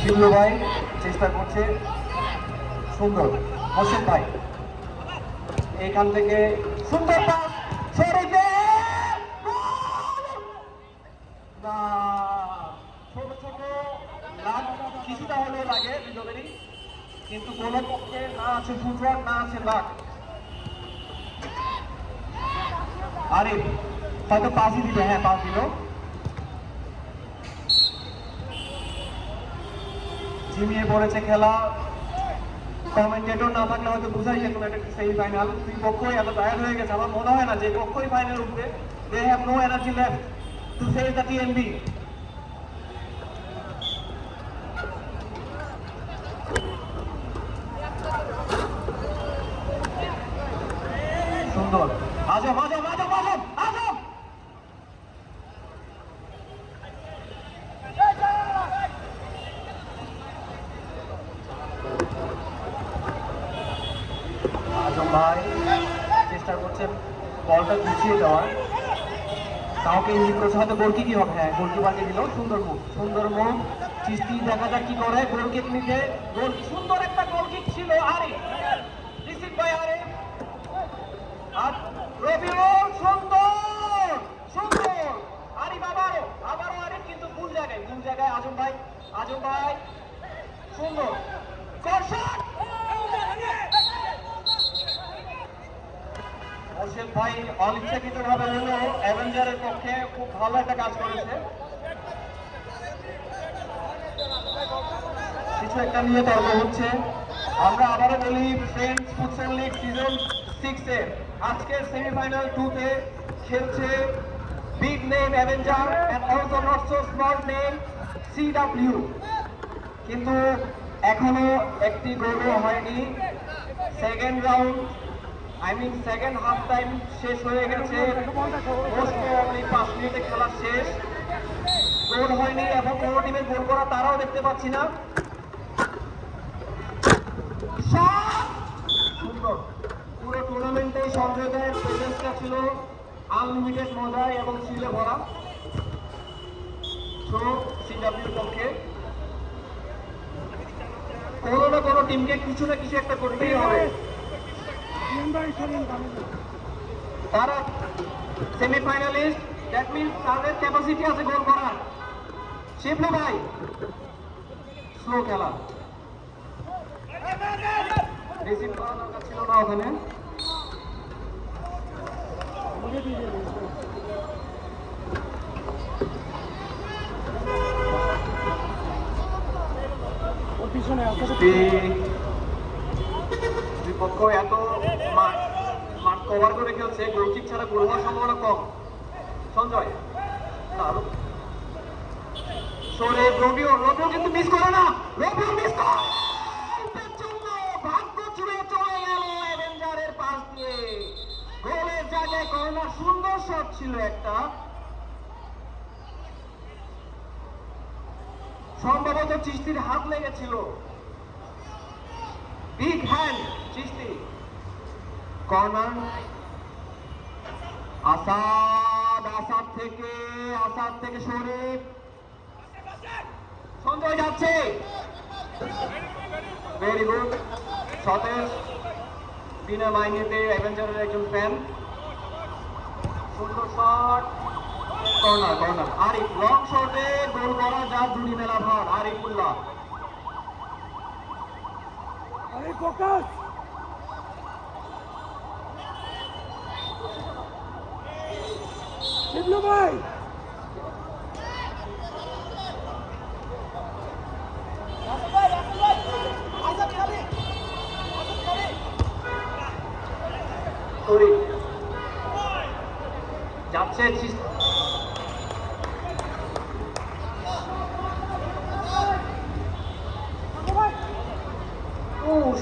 শিবলু ভাই চেষ্টা করছে, সুন্দর মোর্শেদ ভাই এইখান থেকে সুন্দর পাস শরীফে না, ছোট ছোট লাভ কিছুটা হলেও লাগে দুজনেরই, কিন্তু কোনো পক্ষে না আছে ফুটওয়ার্ক না আছে লাভ। আরিফ হয়তো পাসই দিবে, হ্যাঁ পাস দিল। ঝিমিয়ে পড়েছে খেলা, কমেন্টেটর না থাকলে হয়তো বুঝাই যেত না এটা সেমিফাইনাল। দুই পক্ষই এত টায়ার্ড হয়ে গেছে, আমার মনে হয় না যে পক্ষই ফাইনাল উঠবে। They have no energy left to face the TMB. সুন্দর আজম আজম আজম আজম আজম আজম ভাই চেষ্টা করছেন বলটা গুছিয়ে দেওয়ার, কাউকে ইঙ্গিত করছে হয়তো গোলকি কি হবে, হ্যাঁ গোলকিপারকে দিল। সুন্দর মুখ, সুন্দর মুখ চিস্তি, দেখা যাক কি করে। গোলকিক নিতে গোল, সুন্দর একটা গোলকিক ছিল। আরিফ রিসিভ বাই আরিফ, আর রবিউল সুন্দর সুন্দর। আরিফ আবারও আবারও আরিফ, কিন্তু ভুল জায়গায় ভুল জায়গায়। আজম ভাই আজম ভাই সুন্দর কর্ষণ। মোর্শেদ ভাই অনিচ্ছাকৃত ভাবে হলেও অ্যাভেঞ্জারের পক্ষে খুব ভালো একটা কাজ করেছে, কিছু একটা নিয়ে তর্ক হচ্ছে। আমরা আবারও বলি, ফ্রেন্ডস ফুটসল লিগ সিজন 6 এর আজকের সেমিফাইনাল 2 তে খেলছে big name avenger and also not so small name CW, কিন্তু এখনো একটি গোলও হয়নি। Second round second half time শেষ হয়ে গেছে, মোস্ট প্রবাবলি 5 মিনিটে খেলা শেষ, গোল হয়নি এবং কোনো টিমের গোল করা তারাও দেখতে পাচ্ছি না। সুন্দর, পুরো টুর্নামেন্টে সঞ্জয়দের প্রেজেন্সটা ছিল আনলিমিটেড মজায় এবং ছিলে ভরা। সো সিডব্লিউর পক্ষে কোনো না কোনো টিমকে কিছু না কিছু একটা করতেই হবে। তারা সেমিফাইনালিস্ট, দ্যাট মিনস তাদের ক্যাপাসিটি আছে গোল করার। শিবলু ভাই স্লো খেলা, রিসিভ করা দরকার ছিল না ওখানে। বিপক্ষ এত মাঠ কভার করে খেলছে, গোলকিক ছাড়া গোল হওয়ার সম্ভাবনা কম। সঞ্জয় সরে রবিও কিন্তু মিস করে না, রবিও মিস করে, ভাগ্য ছুঁয়ে চলে গেল অ্যাভেঞ্জারের পাশ দিয়ে। গোলের জায়গায় কর্নার, সুন্দর শট ছিল একটা, সম্ভবত চিস্তির হাত লেগেছিল। Big hand Chishti. Corner Asad থেকে শরীফ, সঞ্জয় যাচ্ছে, ভেরি গুড। সতেজ বিনা মাইনেতে অ্যাভেঞ্জারের একজন ফ্যান, সুন্দর শট। কর্নার আরিফ লং শটে গোল করা, যা জুড়ি মেলা ভার আরিফুল্লাহ। ভাই যাচ্ছে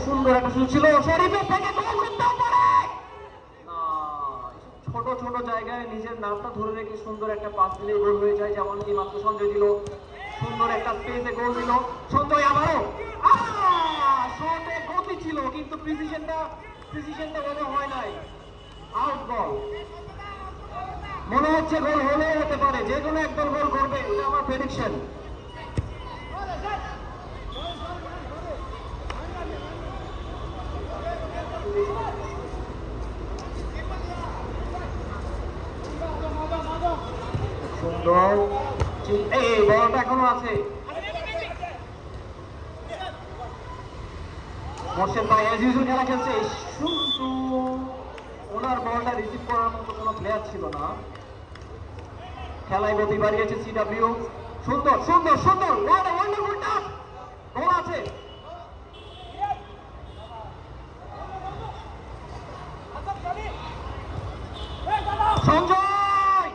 সুন্দর একটা সুযোগ ছিল শরীফের থেকে, গোল করতে পারে না। ছোট ছোট জায়গায় নিজের নামটা ধরে রেখে সুন্দর একটা পাস দিলে গোল হয়ে যায়, যেমন কি মাত্র সঞ্জয় দিল। সুন্দর একটা স্পেসে গোল দিল সঞ্জয়। আবারও শটে গতি ছিল, কিন্তু প্রিসিশনটা ভালো হয় নাই, আউট বল। মনে হচ্ছে গোল হলেও হতে পারে, যে কোনো একদল গোল করবে, এটা আমার প্রেডিকশন। সুন্দর, এই বলটা এখনো আছে। মোর্শেদ ভাই এজ ইউজুয়াল খেলা খেলছে, কিন্তু ওনার বলটা রিসিভ করার মতো কোনো প্লেয়ার ছিল না। খেলায় গতি বাড়িয়েছে সিডব্লিউ। সুন্দর সুন্দর সুন্দর, ওয়ান্ডারফুল টাচ, বল আছে। সঞ্জয়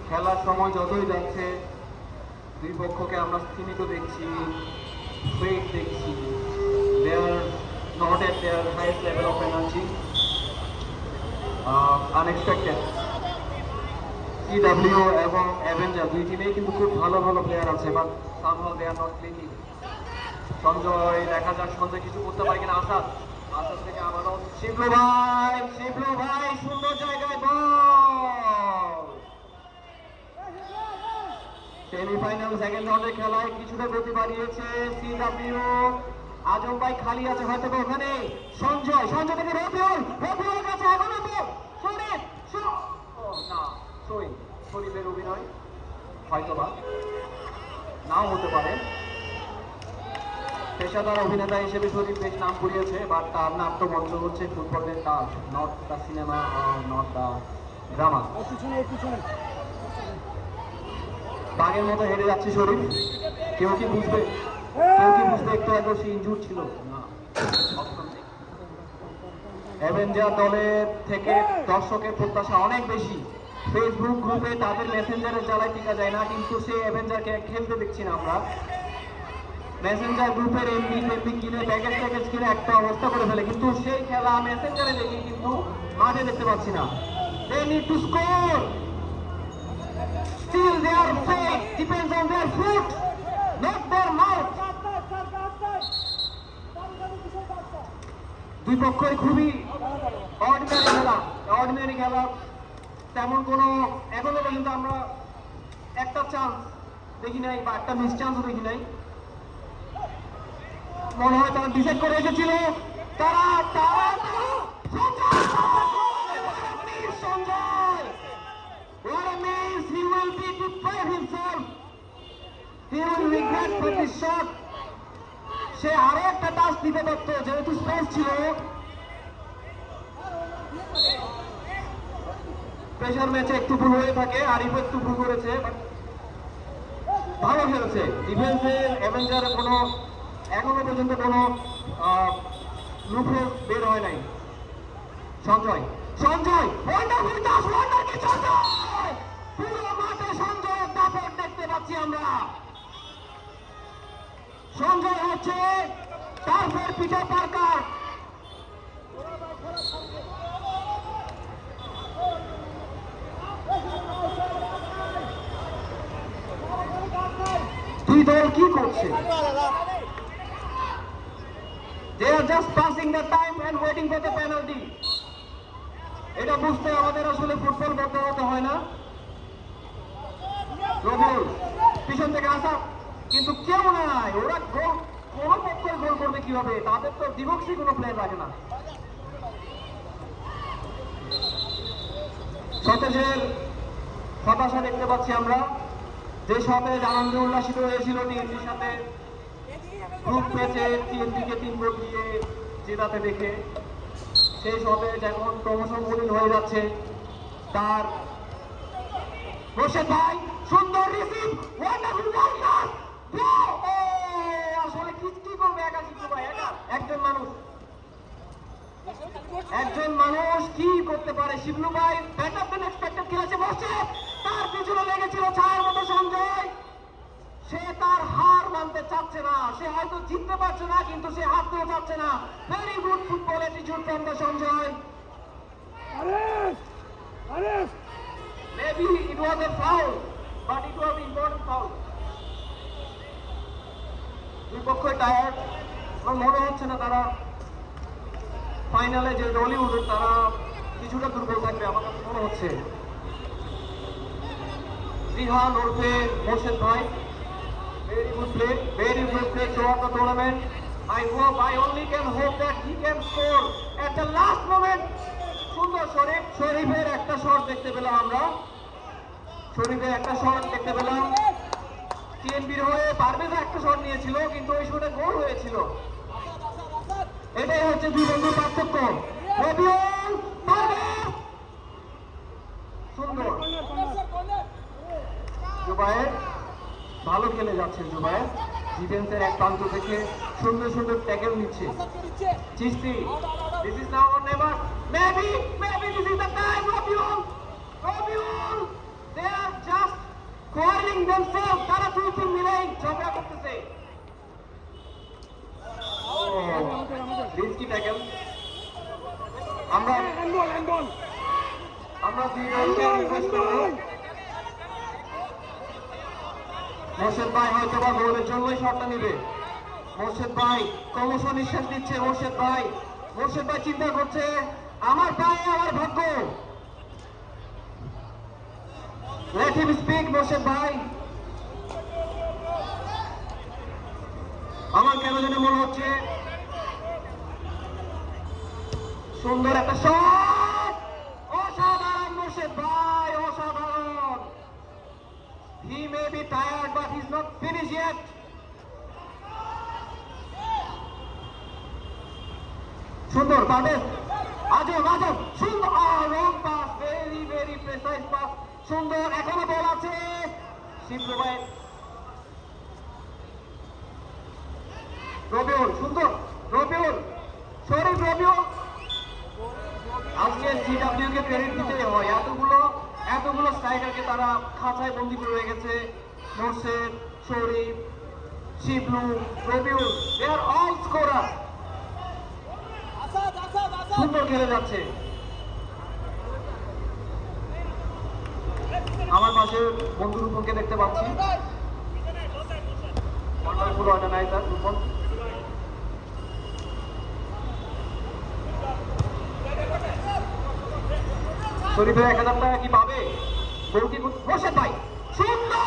খেলার সময় যতই যাচ্ছে দুই পক্ষকে আমরা স্থিমিত দেখছি, ফেক দেখছি। They are not at their highest level of energy. Unexpected. CW এবং অ্যাভেঞ্জার দুই টিমেই কিন্তু খুব ভালো ভালো প্লেয়ার আছে, but somehow they are not clicking. Sanjay, দেখা যাক সঞ্জয় কিছু করতে পারে কিনা। আসাদ থেকে আবারও শিবলু ভাই সুন্দর জায়গায় বল। সেমিফাইনাল সেকেন্ড রাউন্ডের খেলায় কিছুটা গতি বাড়িয়েছে সিডব্লিউ। আজম ভাই খালি আছে হয়তো ওখানে। সঞ্জয় থেকে রবিউলের কাছে এখনো বল। শরীফের অভিনয় হয়তোবা নাও হতে পারে। পেশাদার অভিনেতা হিসেবে শরীফ বেশ নাম কুড়িয়েছে, বাট তার নাট্যমঞ্চ হচ্ছে ফুটবলের touch, not the cinema, not the drama. বাঘের মতো হেরে যাচ্ছে শরীফ। কেউ কি বুঝবে একটু আগে সে ইনজুর ছিল না। অ্যাভেঞ্জার দলের থেকে দর্শকের প্রত্যাশা অনেক বেশি। ফেসবুক গ্রুপে তাদের মেসেঞ্জারের জ্বালায় টিকা যায় না, কিন্তু সে অ্যাভেঞ্জারকে খেলতে দেখছি না আমরা। মেসেঞ্জার গ্রুপের এমবি কিনে প্যাকেজ কিনে একটা অবস্থা করে ফেলে, কিন্তু সেই খেলা মেসেঞ্জারে দেখি কিন্তু মাঠে দেখতে পাচ্ছি না। They need to score. Still their fate depends on their foot, not their mouth. দুই পক্ষই খুবই অর্ডিনারি খেলা। তেমন কোনো এখনো পর্যন্ত আমরা একটা চান্স দেখি নাই, বা একটা মিস চান্সও দেখি নাই। মনে হয় তারা ডিসাইড করে এসেছিল। সে আরো একটা টাচ দিতে পারত, যেহেতু স্পেস ছিল। প্রেশার ম্যাচে একটু ভুল হয়ে থাকে, আরিফও একটু ভুল করেছে, ভালো খেলেছে। ডিফেন্সের অ্যাভেঞ্জারের কোনো এখনো পর্যন্ত কোনো লুফে বের হয় নাই। সঞ্জয় ওয়ান্ডারফুল টাচ, পুরো মাঠে সঞ্জয়ের দাপট দেখতে পাচ্ছি আমরা। সঞ্জয় হচ্ছে টার্ফের পিঠে পার্কার। দুই দল কি করছে? They are just passing the time and waiting for the penalty. এটা বুঝতে আমাদের আসলে ফুটবল বলতে হতে হয় না। রবিউল পিছন থেকে আসা, কিন্তু কেউ নাই। ওরা গোল, কোনো পক্ষের গোল করবে কিভাবে? তাদের তো দ্বিপক্ষী কোনো প্লেয়ার লাগে না। সতেজের হতাশা দেখতে পাচ্ছি আমরা। যে সতেজ আনন্দে উল্লাসিত হয়েছিল টিএনটির সাথে গ্রুপ ম্যাচে টিএনটিকে 3 গোল দিয়ে জেতাতে দেখে, সেই সতেজ এখন প্রমোশন মলিন হয়ে যাচ্ছে। তার মোর্শেদ ভাই সুন্দর রিসিভ, ওয়ান্ডারফুল পাস। আসলে কি করবে একা শিখতে ভাই? একজন মানুষ কি করতে পারে? শিবলু ভাই বেটার দেন এক্সপেক্টেড খেলেছে। বসে তার পিছনে লেগেছিল ছায়ার মতো সঞ্জয়। সে তার হার মানতে চাচ্ছে না। সে হয়তো জিততে পারছে না, কিন্তু সে হারতেও চাচ্ছে না। Very good football attitude from the Sanjay. Maybe it was a foul, but it was important foul. দুই পক্ষই টায়ার্ড এবং মনে হচ্ছে না তারা ফাইনালে যে হলিউড তারা কিছুটা দুর্বল থাকবে আমার কাছে মনে হচ্ছে। রিহান ওরফে মোর্শেদ ভাই, very good play throughout the tournament. I only can hope that he can score at the last moment. সুন্দর শরীফের একটা শট দেখতে পেলাম আমরা, শরীফের একটা শট দেখতে পেলাম। টিএনবির হয়ে পারভেজ একটা শট নিয়েছিল কিন্তু ওই শটে গোল হয়েছিল। এটাই হচ্ছে দুই বন্ধুর পার্থক্য। রবিউল, পারভেজ, সুন্দর। জুবায়ের ভালো খেলে যাচ্ছে, জুবায়ের ডিফেন্সের এক প্রান্ত থেকে সুন্দর সুন্দর ট্যাকেল নিচ্ছে। Chishti, this is now or never, maybe this is the time. Rabiul, they are just quarreling themselves. তারা দুই টিম মিলেই ঝগড়া করতেছে। Risky tackle. আমরা দুই রানকে রিকোয়েস্ট করব। মোর্শেদ ভাই হয়তো বা গোলের জন্যই শটটা নেবে। মোর্শেদ ভাই ক্রমশ নিঃশ্বাস দিচ্ছে। মোর্শেদ ভাই চিন্তা করছে, আমার পায়ে আমার ভাগ্য। Let him speak, মোর্শেদ ভাই। আমার কেন যেন মনে হচ্ছে সুন্দর একটা শট। অসাধারণ মোর্শেদ ভাই, অসাধারণ। He may be tired, but he's not finished yet. সুন্দর পারভেজ, আজব সুন্দর, রং পাস, very precise পাস। সুন্দর, এখনো বল আছে। শিবলু ভাই, রবিউল, সুন্দর রবিউল, শরীফ, রবিউল। আজকে সিডব্লিউ কে ক্রেডিট দিতে হয়, এতগুলো স্ট্রাইকারকে তারা খাঁচায় বন্দি করে রেখেছে। মোর্শেদ, শরীফ, শিবলু, রবিউল, দে আর অল স্কোরার। সুন্দর খেলে যাচ্ছে। আমার পাশে বন্ধু রূপনকে দেখতে পাচ্ছি, ওয়ান্ডারফুল অর্গানাইজার রূপন। শরীফের 1000 টাকা কি পাবে? মোর্শেদ ভাই, সুন্দর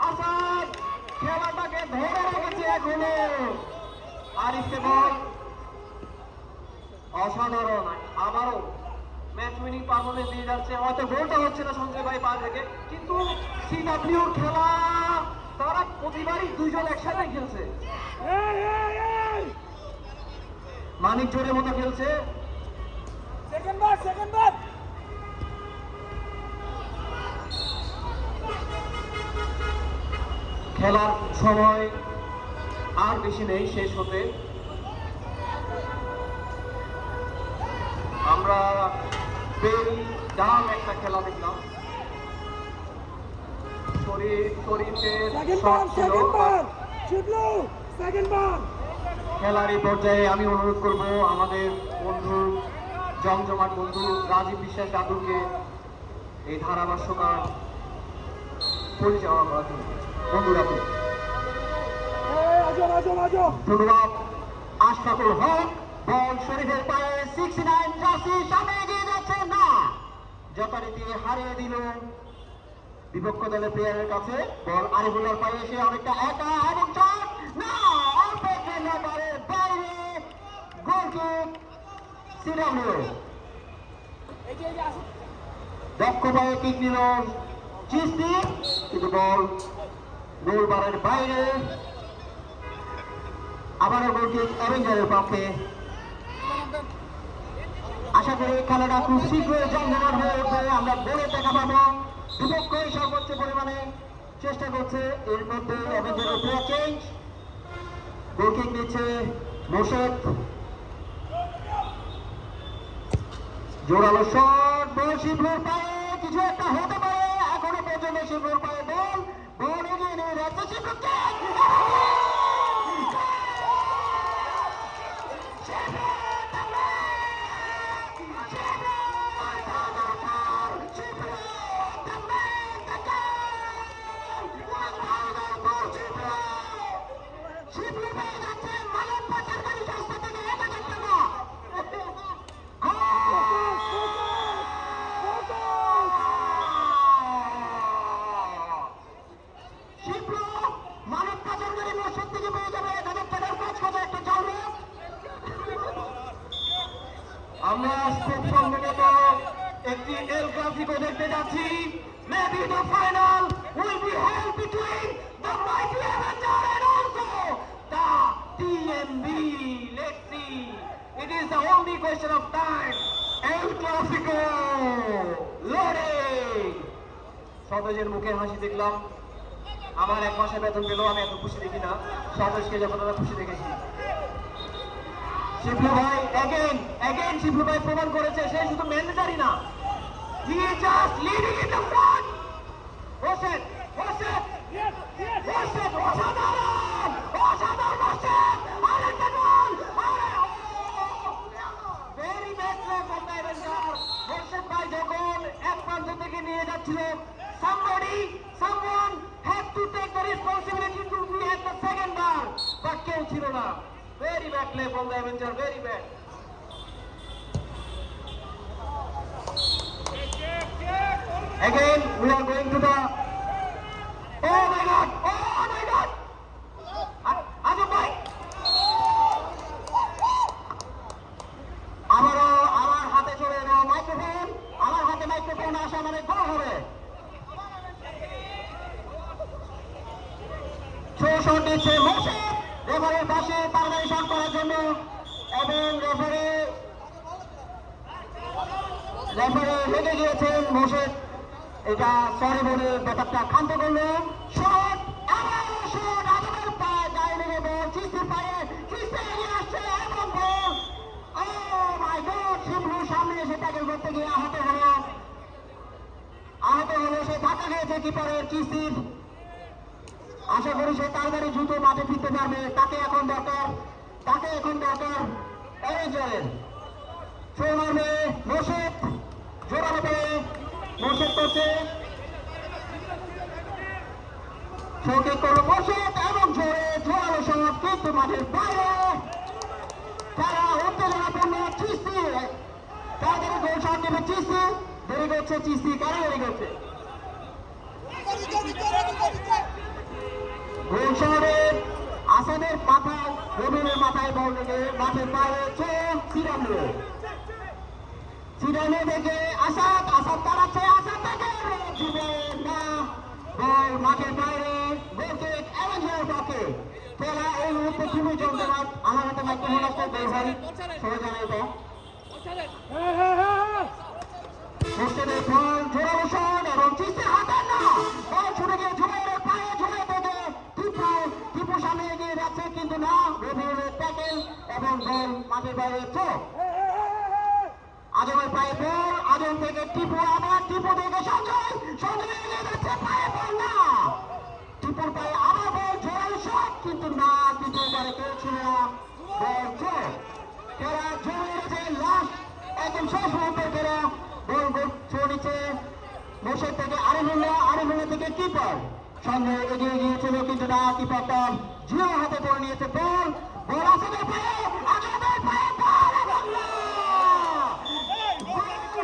আসাদ খেলাটাকে ধরে রেখেছে এখনো। আরিফকে বল, অসাধারণ। আবারও ম্যাচ উইনিং পারফরমেন্স দিয়ে যাচ্ছে। হয়তো গোলটা হচ্ছে না সঞ্জয় ভাই পা থেকে, কিন্তু সিডব্লিউর খেলা তারা প্রতিবারই দুইজন একসাথে খেলছে। মানিক জোরের মতো খেলছে। খেলার সময় আর বেশি নেই শেষ হতে। আমরা বেরি ডাল একটা খেলা দেখলাম। খেলার এই পর্যায়ে আমি অনুরোধ করব আমাদের বন্ধু, জমজমাট বন্ধু রাজীব বিশ্বাস দাদুকে এই ধারাভাষ্যকার পরিচালনা করার জন্য। বন্ধুরা, ধন্যবাদ। আশফাকুল হক, বল শরীফের পায়ে, 69 জার্সি সামনে এগিয়ে যাচ্ছে না, যথারীতি হারিয়ে দিল বিপক্ষ দলের প্লেয়ারের কাছে। বল আরিফুল্লাহর পায়ে এসে অনেকটা একা, এবং শট না, অল্প বাইরে, গোল কিক সিডব্লিউ। দক্ষ পায়ে কিক নিল চিস্তি, কিন্তু বল গোল বারের বাইরে। আবারও গোল কিক অ্যাভেঞ্জারের পক্ষে। আশা করি খেলাটা খুব শীঘ্রই জমজমাট হয়ে উঠবে, আমরা বলে দেখা পাবো। বিপক্ষই সর্বোচ্চ পরিমাণে চেষ্টা করছে। এর মধ্যে অ্যাভেঞ্জারের প্লেয়ার চেঞ্জ। গোল কিক নিচ্ছে মোর্শেদ, জোরালো শট, বল শিবলুর পায়ে, কিছু একটা হতে পারে। এখনো পর্যন্ত শিবলুর পায়ে বল এগিয়ে নিয়ে যাচ্ছে শিবলুকে। আমরা খুব সম্ভবত একটি এল ক্লাসিকো দেখতে যাচ্ছি। Maybe the final will be held between the mighty Avenger and also the TNB. Let's see. It is the only question of time. El Clasico loading. সতেজের মুখে হাসি দেখলাম। আমার এক মাসে বেতন পেল, আমি এত খুশি দেখি না সতেজকে যখন আমরা খুশি দেখেছি। শিবলু ভাই again শিবলু ভাই প্রমাণ করেছে সে শুধু ম্যান্ডেটারি না, he is just leading in the front. Hossain অসাধারণ আরেকটা goal, very bad play from the avenger. Hossain ভাই যখন এক প্রান্ত থেকে নিয়ে যাচ্ছিল, someone had to take the responsibility to be at the second bar, but কেউ ছিল না। Very bad play from the Avenger, very bad. Again, we are going to the... Oh my God! Ajab bhai! আবারও আমার হাতে চলে এলো microphone, আমার হাতে মাইক্রোফোন আসা মানে গোল হবে। শট দিচ্ছে মোর্শেদ রেফারির পাশে তাড়াতাড়ি শট করার জন্য, এবং রেফারি লেগে গিয়েছেন মোর্শেদ, এটা সরি বলে ব্যাপারটা ক্ষান্ত করলো। শট আজমের পায়ে গায়ে লেগে বল, চিস্তির পায়ে, চিস্তি এগিয়ে আসছে এবং বল, ও মাই গড, শিবলু সামনে এসে ট্যাকেল করতে গিয়ে আহত হলো, সে ধাক্কা খেয়েছে কিপারের চিস্তির। আশা করি সে তাড়াতাড়ি দ্রুত মাঠে ফিরতে পারবে। তাকে এখন দরকার অ্যারেঞ্জারের। শো মারবে মোর্শেদ, জোরালো করে মোর্শেদ করছে, শোকে করলো মোর্শেদ এবং জোরালো শট, কিন্তু মাঠের বাইরে। তারা উত্তেজনাপূর্ণ চিস্তি, তাড়াতাড়ি গোল শট নেবে চিস্তি, দেরি করছে চিস্তি, কেন দেরি করছে? গোল শটের আসাদের মাথায়, রবিনের মাথায় বল লেগে মাঠের বাইরে সিরানো থেকে আসাদ তাড়াচ্ছে, আসাদ থেকে জীবে না, বল মাঠের বাইরে, গোলকে অ্যাভেঞ্জার পক্ষে খেলা। এই মুহূর্তে খুবই জমজমাট। আমার হাতে মাইক্রোফোন আসছে, বের হয় সবাই জানে এটা। হোসেনের বল, জোরালো শট এবং চিস্তি হাতের না, বল ছুটে গিয়ে ঝুমাইয়ের পায়ে, ঝুমাই থেকে টিপু সামনে এগিয়ে যাচ্ছে, কিন্তু না, রবিউলের ট্যাকেল এবং বল মাঠের বাইরে। আজমের পায়ে বল, আজম থেকে টিপু, আবার টিপু থেকে সঞ্জয় এগিয়ে যাচ্ছে, পায়ে বল না, টিপুর পায়ে আবার বল, জোরালো শট, কিন্তু না, কিন্তু এবারে কেউ ছিল না, বল খেলা জমে গেছে। লাস্ট একদম শেষ মুহূর্তের খেলা, বল ছুঁয়ে নিচ্ছে মোর্শেদ থেকে আরিফুল্লাহ থেকে কিপার সঙ্গে এগিয়ে গিয়েছিল, কিন্তু না, কিপারটা জিও হাতে করে নিয়েছে। বল আসাদের পায়ে,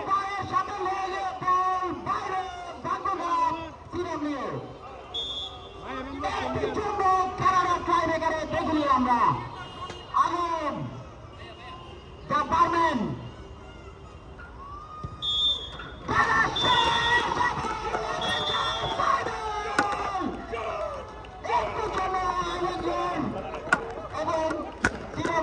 পায়ের সাথে লেগে বল বাইরে, ভাগ্যঘাত সিরামিও। একটি চুম্বক খেলার ট্রাই বেকারে দেখিনি আমরা।